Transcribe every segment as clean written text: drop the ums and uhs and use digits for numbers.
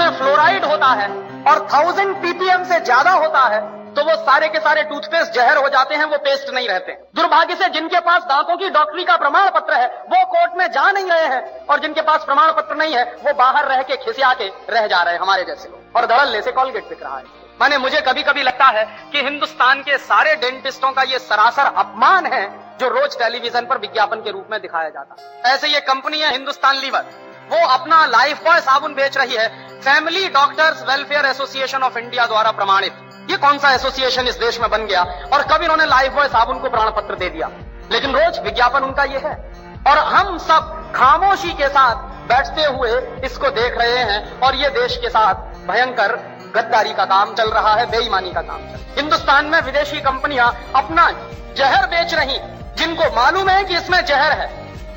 जिनमें फ्लोराइड होता है और 1000 ppm से ज्यादा होता है, तो वो सारे के सारे टूथपेस्ट जहर हो जाते हैं, वो पेस्ट नहीं रहते। दुर्भाग्य से जिनके पास दांतों की डॉक्टरी का प्रमाण पत्र है वो कोर्ट में जा नहीं रहे हैं, और जिनके पास प्रमाण पत्र नहीं है वो बाहर रह के खिसिया के रह जा रहे हैं हमारे जैसे लोग, और धड़ल्ले से कॉलगेट बिक रहा है। माने मुझे कभी कभी लगता है कि हिंदुस्तान के सारे डेंटिस्टों का ये सरासर अपमान है जो रोज टेलीविजन पर विज्ञापन के रूप में दिखाया जाता। ऐसे ये कंपनी है हिंदुस्तान लीवर, वो अपना लाइफ बॉय साबुन बेच रही है family doctors welfare association of India द्वारा प्रमाणित। ये कौन सा एसोसिएशन इस देश में बन गया और कब इन्होंने लाइफ बॉय साबुन को प्रमाण पत्र दे दिया? लेकिन रोज विज्ञापन उनका ये है, और हम सब खामोशी के साथ बैठते हुए इसको देख रहे हैं, और ये देश के साथ भयंकर गद्दारी का काम चल रहा है, बेईमानी का काम चल। हिंदुस्तान में विदेशी कंपनियां अपना जहर बेच रही, जिनको मालूम है कि इसमें जहर है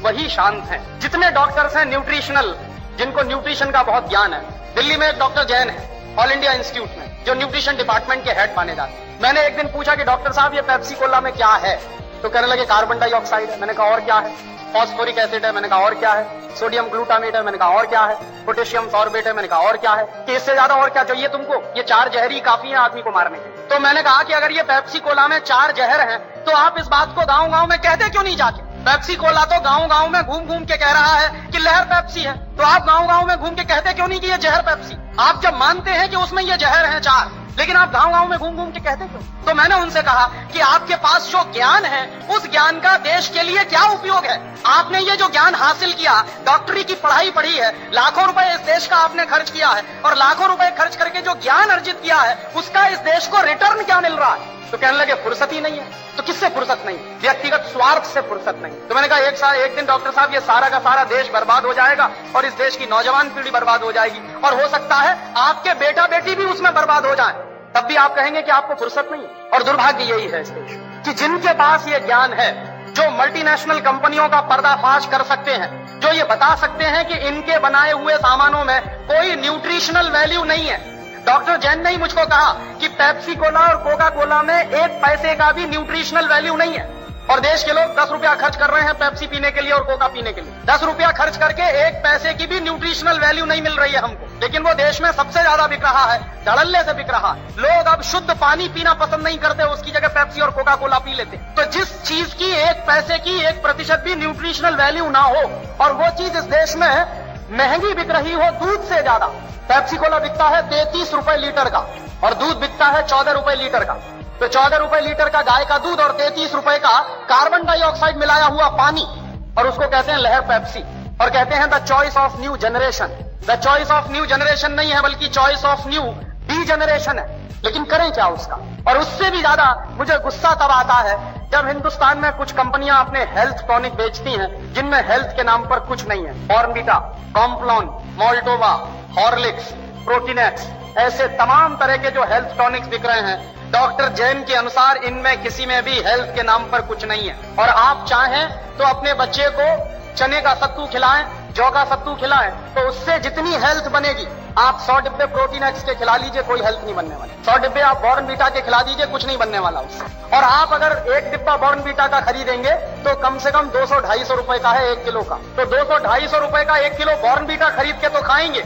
वही शांत हैं। जितने डॉक्टर्स हैं न्यूट्रिशनल, जिनको न्यूट्रिशन का बहुत ज्ञान है, दिल्ली में एक डॉक्टर जैन है ऑल इंडिया इंस्टीट्यूट में, जो न्यूट्रिशन डिपार्टमेंट के हेड माने जाते हैं। मैंने एक दिन पूछा कि डॉक्टर साहब ये पेप्सी कोला में क्या है, तो कहने लगे कार्बन डाइऑक्साइड है। मैंने कहा और क्या है? फॉस्फोरिक एसिड है। मैंने कहा और क्या है? सोडियम ग्लूटामेट है। मैंने कहा और क्या है? पोटेशियम सॉर्बेट है। मैंने कहा और क्या है? कि इससे ज्यादा और क्या चाहिए तुमको? ये 4 जहर ही काफी है आदमी को मारने के। तो मैंने कहा कि अगर ये पेप्सी कोला में 4 जहर हैं, तो आप इस बात को गांव गांव में कहते क्यों नहीं जाके? पेप्सी कोला तो गांव गांव में घूम घूम के कह रहा है कि लहर पेप्सी है, तो आप गांव गांव में घूम के कहते क्यों नहीं कि ये जहर पेप्सी? आप जब मानते हैं कि उसमें ये जहर है 4, लेकिन आप गांव गांव में घूम घूम के कहते क्यों? तो मैंने उनसे कहा कि आपके पास जो ज्ञान है उस ज्ञान का देश के लिए क्या उपयोग है? आपने ये जो ज्ञान हासिल किया, डॉक्टरी की पढ़ाई पढ़ी है, लाखों रुपए इस देश का आपने खर्च किया है, और लाखों रुपए खर्च करके जो ज्ञान अर्जित किया है उसका इस देश को रिटर्न क्या मिल रहा है? तो कहने लगे फुर्सत ही नहीं है। तो किससे फुर्सत नहीं? व्यक्तिगत स्वार्थ से फुर्सत नहीं। तो मैंने कहा एक दिन डॉक्टर साहब ये सारा का सारा देश बर्बाद हो जाएगा और इस देश की नौजवान पीढ़ी बर्बाद हो जाएगी, और हो सकता है आपके बेटा बेटी भी उसमें बर्बाद हो जाए, तब भी आप कहेंगे कि आपको फुर्सत नहीं है। और दुर्भाग्य यही है इस देश कि जिनके पास ये ज्ञान है, जो मल्टीनेशनल कंपनियों का पर्दाफाश कर सकते हैं, जो ये बता सकते हैं कि इनके बनाए हुए सामानों में कोई न्यूट्रिशनल वैल्यू नहीं है। डॉक्टर जैन ने ही मुझको कहा कि पेप्सी कोला और कोका कोला में 1 पैसे का भी न्यूट्रिशनल वैल्यू नहीं है, और देश के लोग 10 रुपया खर्च कर रहे हैं पेप्सी पीने के लिए और कोका पीने के लिए। 10 रुपया खर्च करके 1 पैसे की भी न्यूट्रिशनल वैल्यू नहीं मिल रही है हमको, लेकिन वो देश में सबसे ज्यादा बिक रहा है, धड़ल्ले से बिक रहा है। लोग अब शुद्ध पानी पीना पसंद नहीं करते, उसकी जगह पेप्सी और कोका कोला पी लेते। तो जिस चीज की 1 पैसे की 1% भी न्यूट्रिशनल वैल्यू ना हो, और वो चीज इस देश में महंगी बिक रही हो दूध से ज्यादा। पेप्सी कोला बिकता है 33 रुपए लीटर का, और दूध बिकता है 14 रुपए लीटर का। तो 14 रुपए लीटर का गाय का दूध और 33 रुपए का कार्बन डाइऑक्साइड मिलाया हुआ पानी, और उसको कहते हैं लहर पेप्सी, और कहते हैं the choice of new generation. The choice of new generation नहीं है, बल्कि choice of new D generation है। लेकिन करें क्या उसका? और उससे भी ज्यादा मुझे गुस्सा तब आता है जब हिंदुस्तान में कुछ कंपनियां अपने हेल्थ टॉनिक बेचती हैं जिनमें हेल्थ के नाम पर कुछ नहीं है। Bournvita, Complan, Maltova, Horlicks, Protinex, ऐसे तमाम तरह के जो हेल्थ टॉनिक्स बिक रहे हैं, डॉक्टर जैन के अनुसार इनमें किसी में भी हेल्थ के नाम पर कुछ नहीं है। और आप चाहें तो अपने बच्चे को चने का सत्तू खिलाएं, जौ का सत्तू खिलाएं, तो उससे जितनी हेल्थ बनेगी, आप 100 डिब्बे प्रोटीनेक्स के खिला लीजिए, कोई हेल्थ नहीं बनने वाला। 100 डिब्बे आप बॉर्नवीटा के खिला दीजिए, कुछ नहीं बनने वाला उससे। और आप अगर 1 डिब्बा बॉर्नवीटा का खरीदेंगे तो कम से कम 200-250 रुपए का है 1 किलो का। तो 200-250 रुपए का 1 किलो बॉर्नवीटा खरीद के तो खाएंगे,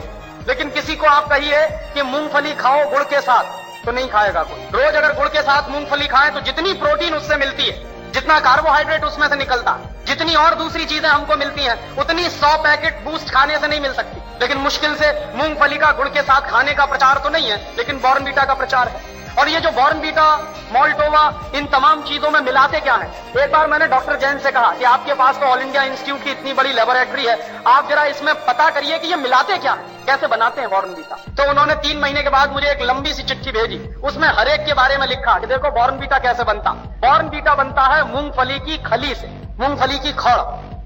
लेकिन किसी को आप कहिए कि मूंगफली खाओ गुड़ के साथ, तो नहीं खाएगा कोई। रोज अगर गुड़ के साथ मूंगफली खाएं तो जितनी प्रोटीन उससे मिलती है, जितना कार्बोहाइड्रेट उसमें से निकलता है, जितनी और दूसरी चीजें हमको मिलती हैं, उतनी 100 पैकेट बूस्ट खाने से नहीं मिल सकती। लेकिन मुश्किल से मूंगफली का गुड़ के साथ खाने का प्रचार तो नहीं है, लेकिन बॉर्नवीटा का प्रचार है। और ये जो बॉर्नवीटा, मोल्टोवा, इन तमाम चीजों में मिलाते क्या है? एक बार मैंने डॉक्टर जैन से कहा कि आपके पास तो ऑल इंडिया इंस्टीट्यूट की इतनी बड़ी लेबोरेटरी है, आप जरा इसमें पता करिए कि ये मिलाते क्या है, कैसे बनाते हैं बॉर्नवीटा। तो उन्होंने 3 महीने के बाद मुझे एक लंबी सी चिट्ठी भेजी, उसमें हर एक के बारे में लिखा कि देखो बॉर्नवीटा कैसे बनता। बॉर्नवीटा बनता है मूंगफली की खली से, मूंगफली की खड़,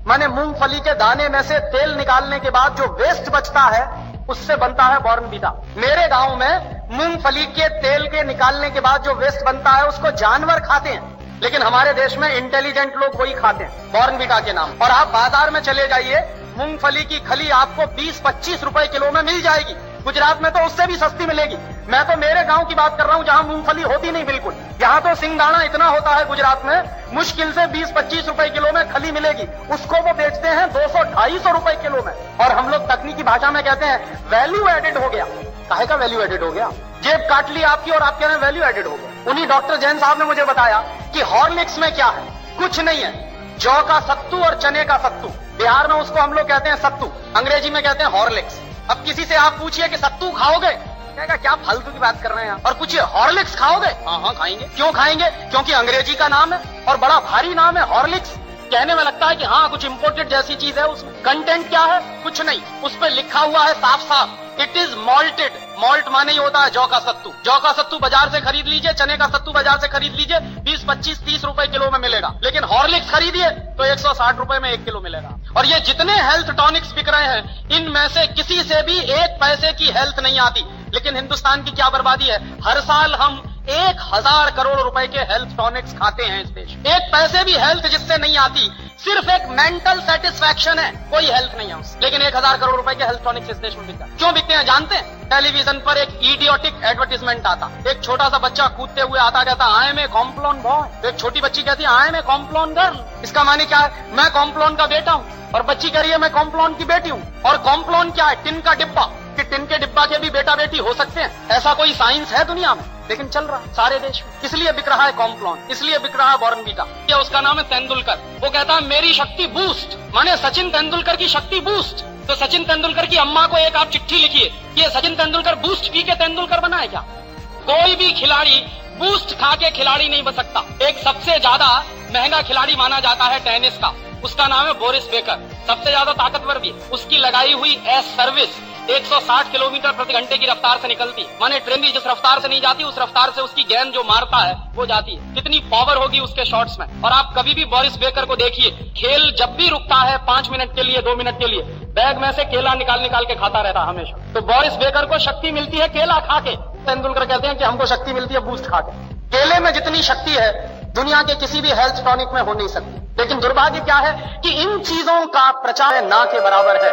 माने मूंगफली के दाने में से तेल निकालने के बाद जो वेस्ट बचता है उससे बनता है बॉर्नवीटा। मेरे गांव में मूंगफली के तेल के निकालने के बाद जो वेस्ट बनता है उसको जानवर खाते हैं, लेकिन हमारे देश में इंटेलिजेंट लोग वही खाते हैं बॉर्नवीटा के नाम। और आप बाजार में चले जाइए, मूंगफली की खली आपको 20-25 रुपए किलो में मिल जाएगी, गुजरात में तो उससे भी सस्ती मिलेगी। मैं तो मेरे गांव की बात कर रहा हूं जहां मूंगफली होती नहीं बिल्कुल। यहां तो सिंगदाना इतना होता है गुजरात में, मुश्किल से 20-25 रुपए किलो में खली मिलेगी, उसको वो बेचते हैं 200-250 रुपए किलो में। और हम लोग तकनीकी भाषा में कहते हैं वैल्यू एडेड हो गया। काहे का वैल्यू एडेड हो गया? जेब काट ली आपकी और आप कह रहे हैं वैल्यू एडेड हो गया। उन्हीं डॉक्टर जैन साहब ने मुझे बताया कि हॉर्लिक्स में क्या है, कुछ नहीं है, जौ का सत्तू और चने का सत्तू। बिहार में उसको हम लोग कहते हैं सत्तू, अंग्रेजी में कहते हैं हॉर्लिक्स। अब किसी से आप पूछिए कि सत्तू खाओगे, कहेगा क्या फालतू की बात कर रहे हैं, और पूछिए हॉर्लिक्स खाओगे, हाँ खाएंगे। क्यों खाएंगे? क्योंकि अंग्रेजी का नाम है और बड़ा भारी नाम है हॉर्लिक्स। कहने में लगता है कि हाँ कुछ इंपोर्टेड जैसी चीज है, उसमें कंटेंट क्या है? कुछ नहीं, उस पर लिखा हुआ है साफ साफ, इट इज मॉल्टेड। मॉल्ट माने ही होता है जौ का सत्तू। जौ का सत्तू बाजार से खरीद लीजिए, चने का सत्तू बाजार से खरीद लीजिए, 20-25-30 रुपए किलो में मिलेगा। लेकिन हॉर्लिक्स खरीदिए तो 160 रुपए में 1 किलो मिलेगा। और ये जितने हेल्थ टॉनिक्स बिक रहे हैं, इनमें से किसी से भी 1 पैसे की हेल्थ नहीं आती। लेकिन हिंदुस्तान की क्या बर्बादी है, हर साल हम 1000 करोड़ रुपए के हेल्थ टॉनिक्स खाते हैं इस देश। 1 पैसे भी हेल्थ जिससे नहीं आती, सिर्फ एक मेंटल सेटिस्फैक्शन है, कोई हेल्थ नहीं है उससे। लेकिन 1000 करोड़ रुपए के हेल्थ टॉनिक्स इस देश में बिकता है। क्यों बिकते हैं जानते हैं? टेलीविजन पर एक इडियोटिक एडवर्टीजमेंट आता, एक छोटा सा बच्चा कूदते हुए आता, कहता I am a Complan boy. एक छोटी बच्ची कहती है I am a Complan girl. इसका माने क्या है? मैं कॉम्प्लोन का बेटा हूं। और बच्ची कह रही है मैं कॉम्प्लोन की बेटी हूं। और कॉम्प्लोन क्या है? टिन का डिब्बा, कि टिन के डिब्बा के भी बेटा बेटी हो सकते हैं। ऐसा कोई साइंस है दुनिया में? लेकिन चल रहा है सारे देश में। इसलिए बिक रहा है कॉम्प्लोन, इसलिए बिक रहा है बॉर्नवीटा। ये उसका नाम है तेंदुलकर। वो कहता है मेरी शक्ति बूस्ट, माने सचिन तेंदुलकर की शक्ति बूस्ट। तो सचिन तेंदुलकर की अम्मा को एक आप चिट्ठी लिखिए कि सचिन तेंदुलकर बूस्ट पी के तेंदुलकर बना है क्या? कोई भी खिलाड़ी बूस्ट खा के खिलाड़ी नहीं बन सकता। एक सबसे ज्यादा महंगा खिलाड़ी माना जाता है टेनिस का, उसका नाम है बोरिस बेकर। सबसे ज्यादा ताकतवर भी, उसकी लगाई हुई एस सर्विस 160 किलोमीटर प्रति घंटे की रफ्तार से निकलती, माने ट्रेन भी जिस रफ्तार से नहीं जाती उस रफ्तार से उसकी गेंद जो मारता है वो जाती है। कितनी पावर होगी उसके शॉट्स में। और आप कभी भी बोरिस बेकर को देखिए, खेल जब भी रुकता है 5 मिनट के लिए, 2 मिनट के लिए, बैग में से केला निकाल के खाता रहता है हमेशा। तो बोरिस बेकर को शक्ति मिलती है केला खा के। तेंदुलकर कहते हैं कि हमको शक्ति मिलती है बूस्ट खा के। केले में जितनी शक्ति है दुनिया के किसी भी हेल्थ टॉनिक में हो नहीं सकती। लेकिन दुर्भाग्य क्या है कि इन चीजों का प्रचार ना के बराबर है।